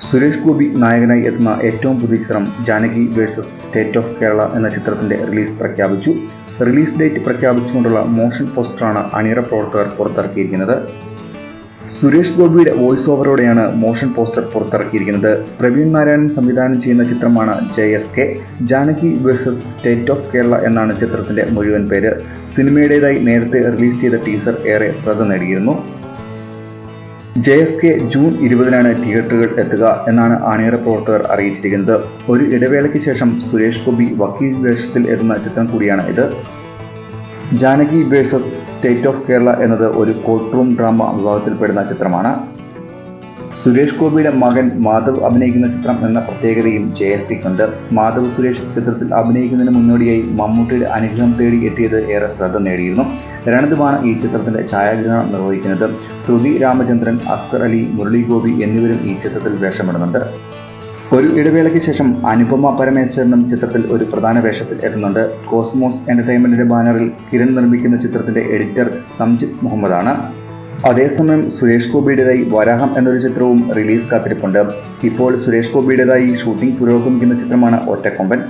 സുരേഷ് ഗോപി നായകനായി എത്തുന്ന ഏറ്റവും പുതിയ ചിത്രം Janaki versus state of Kerala എന്ന ചിത്രത്തിന്റെ റിലീസ് പ്രഖ്യാപിച്ചു. റിലീസ് ഡേറ്റ് പ്രഖ്യാപിച്ചുകൊണ്ടുള്ള മോഷൻ പോസ്റ്ററാണ് അണിയറ പ്രവർത്തകർ പുറത്തിറക്കിയിരിക്കുന്നത്. സുരേഷ് ഗോപിയുടെ വോയിസ് ഓവറോടെയാണ് മോഷൻ പോസ്റ്റർ പുറത്തിറക്കിയിരിക്കുന്നത്. പ്രവീൺ നാരായണൻ സംവിധാനം ചെയ്യുന്ന ചിത്രമാണ് JSK. Janaki versus state of Kerala എന്നാണ് ചിത്രത്തിന്റെ മുഴുവൻ പേര്. സിനിമയുടേതായി നേരത്തെ റിലീസ് ചെയ്ത ടീസർ ഏറെ ശ്രദ്ധ നേടിയിരുന്നു. JSK ജൂൺ 20-നാണ് തിയേറ്ററുകൾ എത്തുക എന്നാണ് അണിയറ പ്രവർത്തകർ അറിയിച്ചിരിക്കുന്നത്. ഒരു ഇടവേളയ്ക്ക് ശേഷം സുരേഷ് ഗോപി വക്കീൽ വേഷത്തിൽ എത്തുന്ന ചിത്രം കൂടിയാണ് ഇത്. Janaki versus state of Kerala എന്നത് ഒരു കോർട്ട് റൂം ഡ്രാമ വിഭാഗത്തിൽപ്പെടുന്ന ചിത്രമാണ്. സുരേഷ് ഗോപിയുടെ മകൻ മാധവ് അഭിനയിക്കുന്ന ചിത്രം എന്ന പ്രത്യേകതയും JSKയ്ക്കുണ്ട്. മാധവ് സുരേഷ് ചിത്രത്തിൽ അഭിനയിക്കുന്നതിന് മുന്നോടിയായി മമ്മൂട്ടിയുടെ അനുഗ്രഹം തേടി എത്തിയത് ഏറെ ശ്രദ്ധ നേടിയിരുന്നു. രണദീപാണ് ഈ ചിത്രത്തിന്റെ ഛായാഗ്രഹണം നിർവഹിക്കുന്നത്. ശ്രുതി രാമചന്ദ്രൻ, അസ്കർ അലി, മുരളി ഗോപി എന്നിവരും ഈ ചിത്രത്തിൽ വേഷമിടുന്നുണ്ട്. ഒരു ഇടവേളയ്ക്ക് ശേഷം അനുപമ പരമേശ്വരനും ചിത്രത്തിൽ ഒരു പ്രധാന വേഷത്തിൽ എത്തുന്നുണ്ട്. കോസ്മോസ് എന്റർടൈൻമെന്റിന്റെ ബാനറിൽ കിരൺ നിർമ്മിക്കുന്ന ചിത്രത്തിന്റെ എഡിറ്റർ സംജിത് മുഹമ്മദാണ്. അതേസമയം സുരേഷ് ഗോപിയുടേതായി വരാഹം എന്നൊരു ചിത്രവും റിലീസ് കാത്തിരിപ്പുണ്ട്. ഇപ്പോൾ സുരേഷ് ഗോപിയുടേതായി ഷൂട്ടിംഗ് പുരോഗമിക്കുന്ന ചിത്രമാണ് ഒറ്റക്കൊമ്പൻ.